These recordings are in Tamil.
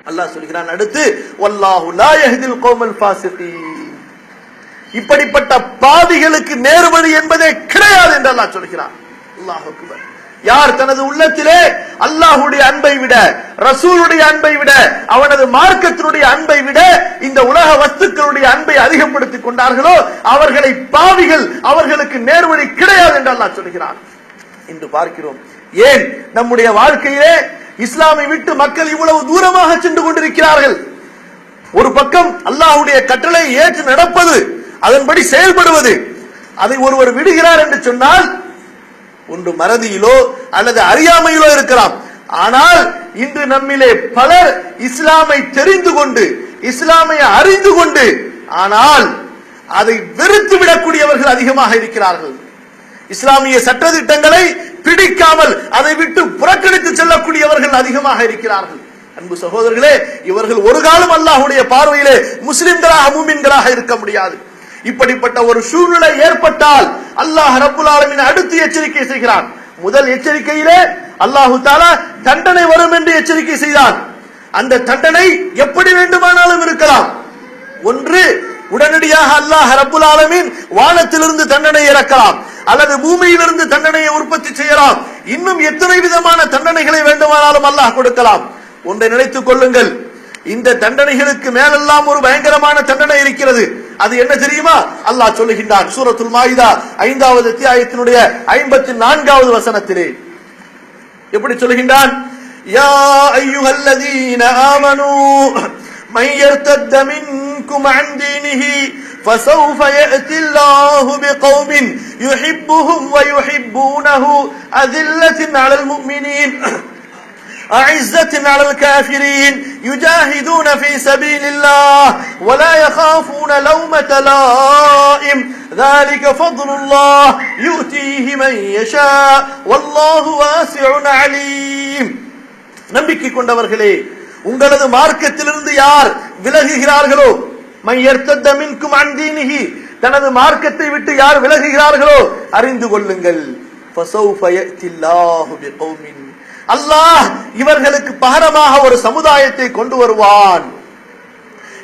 அல்லாஹ் சொல்கிறான் அடுத்து, வல்லாஹு லா யஹ்தில் கௌமல் ஃபாஸிகீன், இப்படிப்பட்ட பாவிகளுக்கு நேர்வழி என்பதே கிடையாது என்று அல்லாஹ் சொல்கிறான். அல்லாஹ் அக்பர். யார் தனது உள்ளத்திலே அல்லாஹ்வுடைய அன்பை விட, ரசூலுடைய அன்பை விட, அவனது மார்க்கத்தினுடைய அன்பை விட இந்த உலக வஸ்துக்களுடைய அன்பை அதிகப்படுத்திக் கொண்டார்களோ அவர்களை பாவிகள், அவர்களுக்கு நேர்வழி கிடையாது என்று அல்லாஹ் சொல்கிறான். இன்று பார்க்கிறோம், ஏன் நம்முடைய வாழ்க்கையிலே இஸ்லாமை விட்டு மக்கள் இவ்வளவு தூரமாக சென்று கொண்டிருக்கிறார்கள். ஒரு பக்கம் அல்லாஹ்வுடைய கட்டளை ஏற்று நடப்பது, அதன்படி செயல்படுவது, அதை ஒருவர் விடுகிறார் என்று சொன்னால் ஒன்று மறதியிலோ அல்லது அறியாமையிலோ இருக்கலாம். ஆனால் இன்று நம்மிலே பலர் இஸ்லாமை தெரிந்து கொண்டு, இஸ்லாமை அறிந்து கொண்டு, ஆனால் அதை வெறுத்து விடக்கூடியவர்கள் அதிகமாக இருக்கிறார்கள். இஸ்லாமிய சட்டதிட்டங்களை பிடிக்காமல் அதை விட்டு புறக்கணித்து செல்லக்கூடியவர்கள் அதிகமாக இருக்கிறார்கள். அன்பு சகோதரர்களே, இவர்கள் ஒரு காலம் அல்லாஹ்வுடைய பார்வையிலே முஸ்லிம்களாக, மூமின்களாக இருக்க முடியாது. இப்படிப்பட்ட ஒரு சூழ்நிலை ஏற்பட்டால் அல்லாஹ் ரப்புல் ஆலமீன் அடுத்து எச்சரிக்கை செய்கிறான். முதல் எச்சரிக்கையிலே அல்லாஹு தஆலா தண்டனை வரும் என்று எச்சரிக்கை செய்தான். அந்த தண்டனை எப்படி வேண்டுமானாலும் இருக்கலாம். ஒன்று, உடனடியாக அல்லாஹ் ரப்புல் ஆலமீன் வானத்திலிருந்து தண்டனை இறக்கலாம், அல்லது பூமியிலிருந்து தண்டனையை உற்பத்தி செய்யலாம். இன்னும் எத்தனை விதமான தண்டனைகளை வேண்டுமானாலும் அல்லாஹ் கொடுக்கலாம். ஒன்றை நினைத்துக் கொள்ளுங்கள், இந்த தண்டனைகளுக்கு மேலெல்லாம் ஒரு பயங்கரமான தண்டனை இருக்கிறது. அது என்ன தெரியுமா? அல்லாஹ் சொல்லுகின்றான் சூரத்துல் மாயிதா 5வது அத்தியாயத்தினுடைய 54வது வசனத்திலே. எப்படி சொல்லுகின்றான்? யா அய்யுஹல்லதீன ஆமனூ من يرتد منكم عن دينه فسوف يأتي الله بقوم يحبهم ويحبونه أذلة على المؤمنين أعزة على الكافرين يجاهدون في سبيل الله ولا يخافون لومة لائم ذلك فضل الله يؤتيه من يشاء والله واسع عليم. நம்பிக்கை கொண்டவர்களே, உங்களது மார்க்கத்திலிருந்து யார் விலகுகிறார்களோ, மய்யர்த்தத மின்கும் அன் தீனிஹி, தனது மார்க்கத்தை விட்டு யார் விலகுகிறார்களோ அறிந்து கொள்ளுங்கள், ஃபஸௌஃப யஅத்தில்லாஹு பிகௌமின், அல்லாஹ் இவர்களுக்கு பகரமாக ஒரு சமுதாயத்தை கொண்டு வருவான்.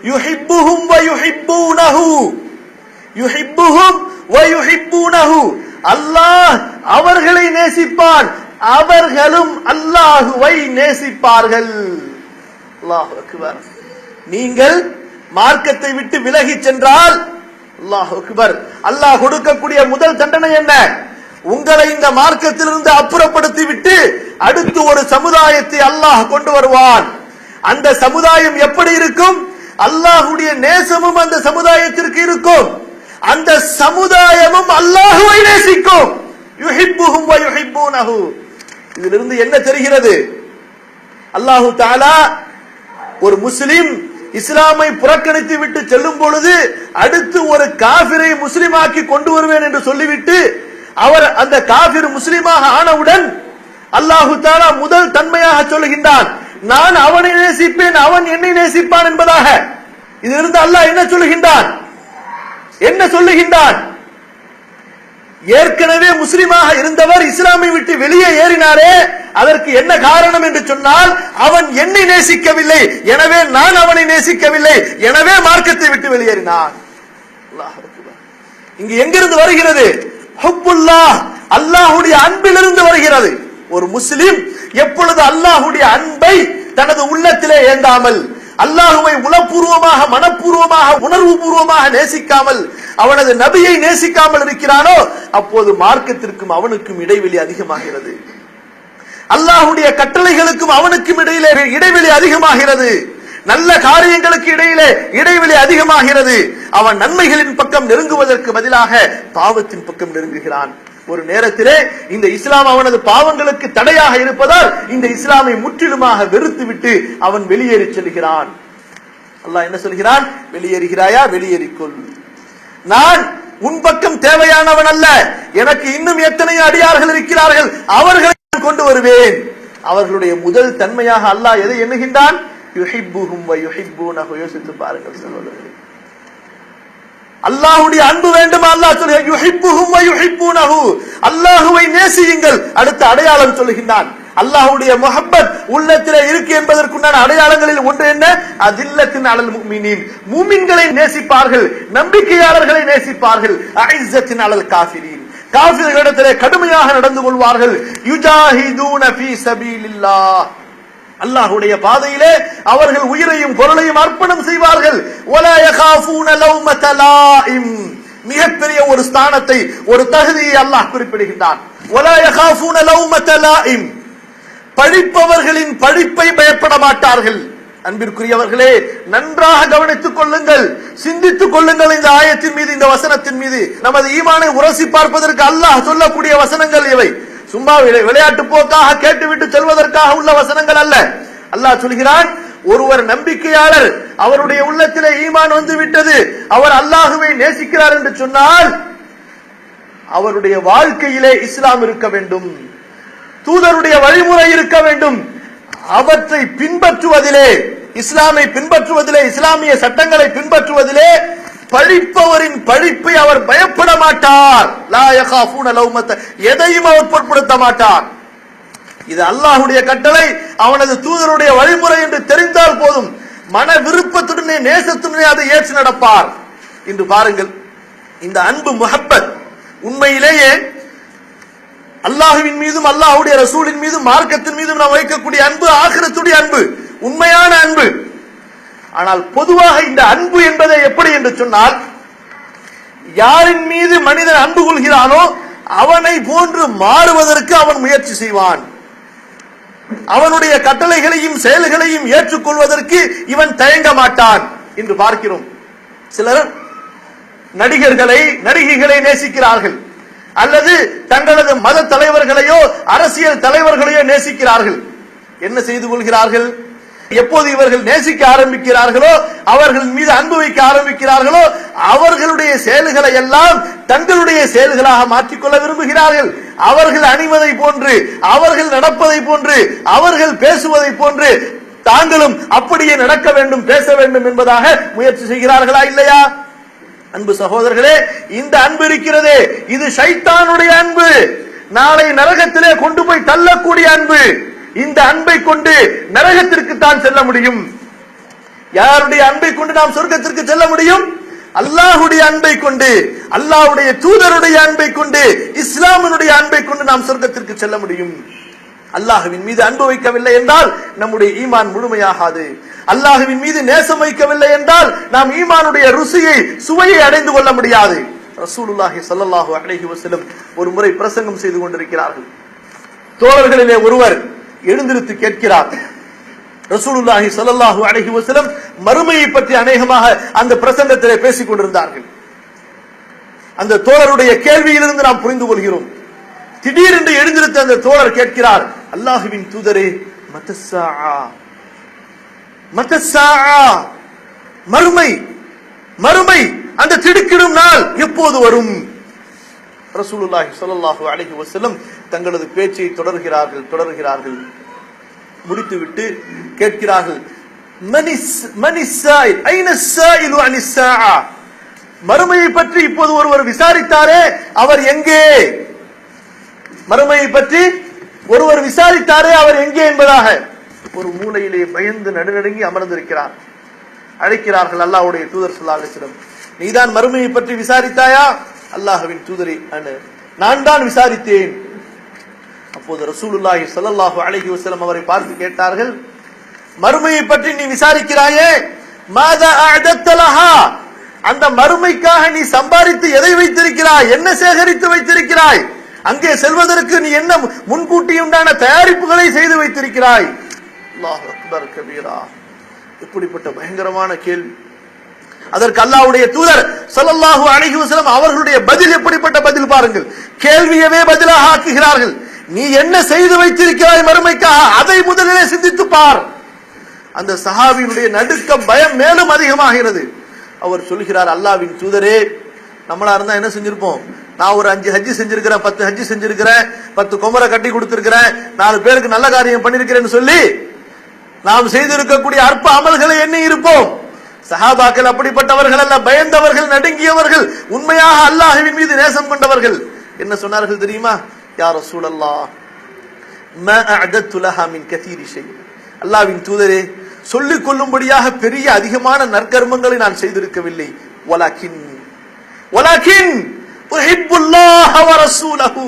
யுஹிப்புஹும் வ யுஹிப்பூனஹு, யுஹிப்புஹும் வ யுஹிப்பூனஹு, அல்லாஹ் அவர்களை நேசிப்பான், அவர்களும் அல்லாஹுவை நேசிப்பார்கள். அல்லாஹ் அக்பர். நீங்கள் மார்க்கத்தை விட்டு விலகி சென்றால், அல்லாஹ் அக்பர், அல்லாஹ் கொடுக்கக்கூடிய முதல் தண்டனை என்ன? உங்களை இந்த மார்க்கத்திலிருந்து அப்புறப்படுத்தி விட்டு அடுத்து ஒரு சமுதாயத்தை அல்லாஹ் கொண்டு வருவான். அந்த சமுதாயம் எப்படி இருக்கும்? அல்லாஹ்வுடைய நேசமும் அந்த சமுதாயத்திற்கு இருக்கும். அந்த சமுதாயமும் அல்லாஹுவை நேசிக்கும். யுஹிப்புஹும் வ யுஹிப்பூனஹு. இதிலிருந்து என்ன தெரிகிறது? அல்லாஹு தஆலா ஒரு முஸ்லிம் இஸ்லாமை புறக்கணித்து விட்டு செல்லும் பொழுது அடுத்து ஒரு காஃபிரை முஸ்லிமாக்கி கொண்டு வருவேன் என்று சொல்லிவிட்டு அவர் அந்த காஃபிர் முஸ்லிமாக ஆனவுடன் அல்லாஹு தஆலா முதல் தன்மையாக சொல்லுகின்றான், நான் அவனை நேசிப்பேன், அவன் என்னை நேசிப்பான் என்பதாக. இதிலிருந்து அல்லாஹ் என்ன சொல்லுகின்றான்? என்ன சொல்லுகின்றான்? ஏற்கனவே முஸ்லிமாக இருந்தவர் இஸ்லாமை விட்டு வெளியே ஏறினாரே, அதற்கு என்ன காரணம் என்று சொன்னால், அவன் என்னை நேசிக்கவில்லை, எனவே நான் அவனை நேசிக்கவில்லை, எனவே மார்க்கத்தை விட்டு வெளியேறினான். இங்கு எங்கிருந்து வருகிறது? ஹுப்புல்லாஹ், அல்லாஹ்வுடைய அன்பிலிருந்து வருகிறது. ஒரு முஸ்லிம் எப்பொழுது அல்லாஹ்வுடைய அன்பை தனது உள்ளத்திலே ஏந்தாமல், அல்லாஹுவை உளப்பூர்வமாக, மனப்பூர்வமாக, உணர்வு பூர்வமாக நேசிக்காமல், அவனது நபியை நேசிக்காமல் இருக்கிறானோ அப்போது மார்க்கத்திற்கும் அவனுக்கும் இடைவெளி அதிகமாகிறது. அல்லாஹ்வுடைய கட்டளைகளுக்கும் அவனுக்கும் இடையிலே இடைவெளி அதிகமாகிறது. நல்ல காரியங்களுக்கு இடையிலே இடைவெளி அதிகமாகிறது. அவன் நன்மைகளின் பக்கம் நெருங்குவதற்கு பதிலாக பாவத்தின் பக்கம் நெருங்குகிறான். ஒரு நேரத்திலே இந்த இஸ்லாம் அவனது பாவங்களுக்கு தடையாக இருப்பதால் இந்த இஸ்லாமை முற்றிலுமாக வெறுத்துவிட்டு அவன் வெளியேறி செல்கிறான். அல்லாஹ் என்ன சொல்கிறான்? வெளியேறுகிறாயா? வெளியேறிக்கொள். நான் உன் பக்கம் தேவையானவன் அல்ல, எனக்கு இன்னும் எத்தனை அடியார்கள் இருக்கிறார்கள், அவர்களை கொண்டு வருவேன். அவர்களுடைய முதல் தன்மையாக அல்லாஹ் எதை எண்ணுகின்றான்? யுஹிப்புஹும் வ யுஹிப்பூனஹு. யோசித்து பாருங்கள் சகோதரர்களே, அல்லாஹ்வுடைய அன்பு வேண்டுமா? அல்லாஹ் சொல்கிறான் யுஹிப்புஹும் வ யுஹிப்பூனஹு, அல்லாஹ்வை நேசியுங்கள். அடுத்த அடையாளம் சொல்லுகின்றான், அல்லாஹ்வுடைய முஹப்பத் உள்ளத்திலே இருக்கு என்பதற்குண்டான அடையாளங்களில் ஒன்று என்ன? அதில்லத்தின் அலல் முஃமினீன், மூமின்களை நேசிப்பார்கள், நம்பிக்கையாளர்களை நேசிப்பார்கள். அஇஸ்ஸத்தின் அலல் காஃபிரீன், காஃபிர்களிடத்திலே கடுமையாக நடந்து கொள்வார்கள். யுஜாஹிதூன ஃபீ சபீலில்லாஹ், அல்லாஹ்வுடைய பாதையிலே அவர்கள் உயிரையும் பொருளையும் அர்ப்பணம் செய்வார்கள். வலா யகாஃபூன லௌமத லாயிம், மிகப்பெரிய ஒரு ஸ்தானத்தை, ஒரு தகுதியை அல்லாஹ் குறிப்பிடுகின்றான். வலா யகாஃபூன லௌமத லாயிம், பழிப்பவர்களின் பழிப்பை பயப்பட மாட்டார்கள். அன்பிற்குரியவர்களே, நன்றாக கவனித்துக் கொள்ளுங்கள், சிந்தித்துக் கொள்ளுங்கள். இந்த ஆயத்தின் மீது, இந்த வசனத்தின் மீது நமது ஈமானை உரசி பார்ப்பதற்கு அல்லாஹ் சொல்லக்கூடிய வசனங்கள் இவை. சும்மா விளையாட்டு போக்காக கேட்டுவிட்டு செல்வதற்காக உள்ள வசனங்கள் அல்ல. அல்லாஹ் சொல்கிறான், ஒருவர் நம்பிக்கையாளர், அவருடைய உள்ளத்திலே ஈமான் வந்து விட்டது, அவர் அல்லாஹுவை நேசிக்கிறார் என்று சொன்னால் அவருடைய வாழ்க்கையிலே இஸ்லாம் இருக்க வேண்டும், தூதருடைய வழிமுறை இருக்க வேண்டும். அவற்றை பின்பற்றுவதிலே, இஸ்லாமை பின்பற்றுவதிலே, இஸ்லாமிய சட்டங்களை பின்பற்றுவதிலே பழிப்பவரின் பழிப்பை அவர் பயப்பட மாட்டார். லா யகாஃபூன லௌமத, எதையும் அவர் பொருட்படுத்த மாட்டார். இது அல்லாஹ்வுடைய கட்டளை, அவனது தூதருடைய வழிமுறை என்று தெரிந்தால் போதும், மன விருப்பத்துடனே நேசத்துடனே அதை ஏற்று நடப்பார். இன்று பாருங்கள், இந்த அன்பு முஹப்பத் உண்மையிலேயே அல்லாஹ்வின் மீதும் அல்லாஹ்வுடைய ரசூலின் மீதும் மார்க்கத்தின் மீதும் நாம் வைக்கக்கூடிய அன்பு ஆகிரத்துடைய அன்பு, உண்மையான அன்பு. ஆனால் பொதுவாக இந்த அன்பு என்பதை எப்படி என்று சொன்னால், யாரின் மீது மனிதன் அன்பு கொள்கிறானோ அவனை போன்று மாறுவதற்கு அவன் முயற்சி செய்வான். அவனுடைய கட்டளைகளையும் செயல்களையும் ஏற்றுக்கொள்வதற்கு இவன் தயங்க மாட்டான் என்று பார்க்கிறோம். சிலர் நடிகர்களை, நடிகைகளை நேசிக்கிறார்கள், அல்லது தங்களது மத தலைவர்களையோ அரசியல் தலைவர்களையோ நேசிக்கிறார்கள். என்ன செய்து கொள்கிறார்கள்? எப்போது இவர்கள் நேசிக்க ஆரம்பிக்கிறார்களோ, அவர்கள் மீது அன்பு வைக்க ஆரம்பிக்கிறார்களோ, அவர்களுடைய செயல்களை எல்லாம் தங்களுடைய செயல்களாக மாற்றிக்கொள்ள விரும்புகிறார்கள். அவர்கள் அணிவதை போன்று, அவர்கள் நடப்பதை போன்று, அவர்கள் பேசுவதை போன்று தாங்களும் அப்படியே நடக்க வேண்டும், பேச வேண்டும் என்பதாக முயற்சி செய்கிறார்களா இல்லையா? அன்பு சகோதரர்களே, இந்த அன்பு இருக்கிறதே, இது ஷைத்தானுடைய அன்பு, நாளை நரகத்திலே கொண்டு போய் தள்ளக்கூடிய அன்பு. இந்த அன்பை கொண்டு நரகத்திற்கு தான் செல்ல முடியும். யாருடைய அன்பை கொண்டு நாம் சொர்க்கத்திற்கு செல்ல முடியும்? அல்லாஹ்வுடைய அன்பை கொண்டு, அல்லாஹ்வுடைய தூதருடைய அன்பை கொண்டு, இஸ்லாமினுடைய அன்பை கொண்டு நாம் சொர்க்கத்திற்கு செல்ல முடியும். அல்லாஹ்வின் மீது அன்பு வைக்கவில்லை என்றால் நம்முடைய ஈமான் முழுமையாகாது. அல்லாஹ்வின் மீது நேசம் வைக்கவில்லை என்றால் நாம் ஈமானுடைய ருசியை, சுவையை அடைந்து கொள்ள முடியாது. ரசூலுல்லாஹி ஸல்லல்லாஹு அலைஹி வஸல்லம் ஒரு முறை பிரசங்கம் செய்து கொண்டிருக்கிறார்கள். தோழர்களிலே ஒருவர் எழுந்திருத்து கேட்கிறார். ரசூலுல்லாஹி ஸல்லல்லாஹு அலைஹி வஸல்லம் மறுமையை பற்றி அநேகமாக அந்த பிரசங்கத்திலே பேசிக் கொண்டிருந்தார்கள். அந்த தோழருடைய கேள்வியிலிருந்து நாம் புரிந்து கொள்கிறோம். திடீரென்று எழுந்திருத்த அந்த தோழர் கேட்கிறார், அல்லாஹ்வின் தூதரே, மத்தஸ்ஸாஆ, மத்தஸ்ஸாஆ, மறுமை, மறுமை, அந்த திடுக்கிடும் நாள் எப்போது வரும்? ரசூலுல்லாஹி ஸல்லல்லாஹு அலைஹி வஸல்லம் தங்களது பேச்சை தொடர்கிறார்கள். முடித்துவிட்டு கேட்கிறார்கள், மனிஸ்ஸாயில் ஐனஸ்ஸாயிலு அனிஸ்ஸாஆ, மறுமையை பற்றி இப்போது ஒருவர் விசாரித்தாரே, அவர் எங்கே? மறுமையை பற்றி ஒருவர் விசாரித்தாரே, அவர் எங்கே என்பதாக ஒரு மூலையிலே பயந்து நடுநடுங்கி அமர்ந்திருக்கிறார். அழைக்கிறார்கள் அல்லாஹ்வுடைய தூதர் ஸல்லல்லாஹு அலைஹி வஸல்லம், நீதான் மறுமையை பற்றி விசாரித்தாயா? அல்லாஹ்வின் தூதரே, நான் தான் விசாரித்தேன். அப்போது ரசூலுல்லாஹி ஸல்லல்லாஹு அலைஹி வஸல்லம் அவரை பார்த்து கேட்டார்கள், மறுமையை பற்றி நீ விசாரிக்கிறாயே, மாதா அஅதத்த லஹா, அந்த மறுமைக்காக நீ சம்பாதித்து எதை வைத்திருக்கிறாய்? என்ன சேகரித்து வைத்திருக்கிறாய்? அங்கே செல்வதற்கு நீ என்ன முன்கூட்டி உண்டான தயாரிப்புகளை செய்து வைத்திருக்கிறாய்? அல்லாஹ் அக்பர் கபீரா. இப்படிப்பட்ட பயங்கரமான கேள்வி. அதற்கு அல்லாஹ்வுடைய தூதர் ஸல்லல்லாஹு அலைஹி வஸல்லம் அவர்களுடைய பதில் எப்படிப்பட்ட பதில் பாருங்கள். கேள்வியவே பதிலாக ஆக்குகிறார்கள். நீ என்ன செய்து வைத்திருக்கிறாய் மறுமைக்காக, அதை முதலிலே சிந்தித்து பார். அந்த சஹாபியினுடைய நடுக்கம், பயம் மேலும் அதிகமாகிறது. அவர் சொல்கிறார், அல்லாஹ்வின் தூதரே, நம்மளா இருந்தா என்ன செஞ்சிருப்போம்? நான் ஒரு 5 ஹஜ்ஜி செஞ்சிருக்கிறேன், 10 ஹஜ்ஜி செஞ்சிருக்கிறேன், 10 குமரை கட்டி கொடுத்திருக்கிறேன், 4 பேருக்கு நல்ல காரியம் பண்ணிருக்கிறேன்னு சொல்லி நாம் செய்திருக்கக்கூடிய அற்ப அமல்களை எண்ணி இருப்போம். சஹாபாக்கள் அப்படிப்பட்டவர்கள் அல்ல, பயந்தவர்கள், நடுங்கியவர்கள், உண்மையாக அல்லாஹ்வின் மீது நேசம் கொண்டவர்கள். என்ன சொன்னார்கள் தெரியுமா? யா ரசூலல்லாஹ், மா அஅதத்து லஹா மின் கதீரி ஷை. அல்லாஹ்வின் தூதரே, சொல்லிக் கொள்ளும்படியாக பெரிய அதிகமான நற்கர்மங்களை நான் செய்திருக்கவில்லை. வலக்கின் உஹிப்புல்லாஹ வ ரசூலஹு,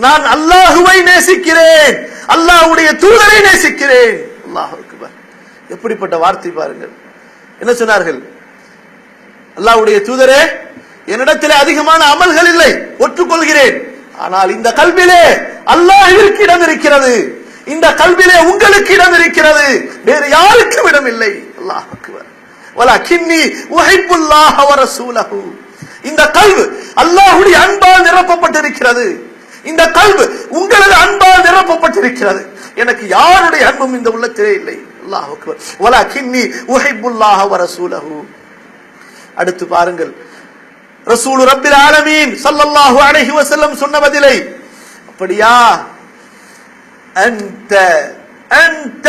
நான் அல்லாஹ்வை நேசிக்கிறேன், அல்லாஹ்வுடைய தூதரை நேசிக்கிறேன். அல்லாஹ் அக்பர். எப்படிப்பட்ட வார்த்தை பாருங்கள். என்ன சொன்னார்கள்? அல்லாஹ்வுடைய தூதரே, என்னிடத்திலே அதிகமான அமல்கள் இல்லை, ஒற்றுக்கொள்கிறேன். ஆனால் இந்த கல்விலே அல்லாஹ்விற்கு இடம் இருக்கிறது, இந்த கல்விலே உங்களுக்கு இடம் இருக்கிறது, வேறு யாருக்கும் இடம் இல்லை. அல்லாஹ் அக்பர். வலக்கின்னி உஹிப்புல்லாஹ வ ரசூலஹு, இந்த கல்வி அல்லாஹ்வுடைய அன்பால் நிரப்பப்பட்டிருக்கிறது, இந்த கல்வி உங்களது அன்பால் நிரப்பப்பட்டிருக்கிறது, எனக்கு யாருடைய அன்பும் இந்த உள்ளத்திலே இல்லை. அல்லாஹ் அக்பர். வலக்கின்னி உஹிப்புல்லாஹ வ ரசூலஹு. அடுத்து பாருங்கள், ரசூல் ரப்பில் ஆலமீன் ஸல்லல்லாஹு அலைஹி வஸல்லம் சொன்ன பதிலை. அப்படியா? அன்த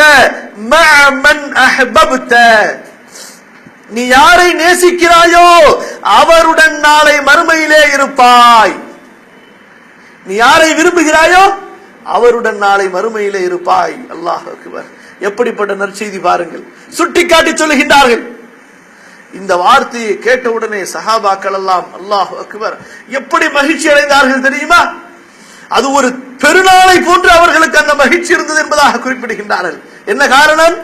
மஅ மன் அஹ்பப்த, நீ யாரை நேசிக்கிறாயோ அவருடன் நாளை மறுமையிலே இருப்பாய். நீ யாரை விரும்புகிறாயோ அவருடன் நாளை மறுமையிலே இருப்பாய். அல்லாஹ் அக்பர். எப்படிப்பட்ட நற்செய்தி பாருங்கள். சுட்டிக்காட்டி சொல்லுகின்றார்கள். இந்த வார்த்தையை கேட்டவுடனே சஹாபாக்கள் எல்லாம் அல்லாஹ் அக்பர் எப்படி மகிழ்ச்சி அடைந்தார்கள் தெரியுமா? அது ஒரு பெருநாளை போன்று அவர்களுக்கு அந்த மகிழ்ச்சி இருந்தது என்பதாக குறிப்பிடுகின்றார்கள். என்ன காரணம்?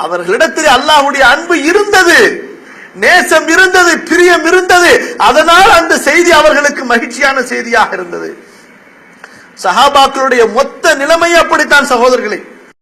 அவர்களிடத்தில் அல்லாஹ்வுடைய அன்பு இருந்தது, நேசம் இருந்தது, பிரியம் இருந்தது. அதனால் அந்த செய்தி அவர்களுக்கு மகிழ்ச்சியான செய்தியாக இருந்தது. சஹாபாக்களுடைய மொத்த நிலைமை அப்படித்தான் சகோதரர்களே.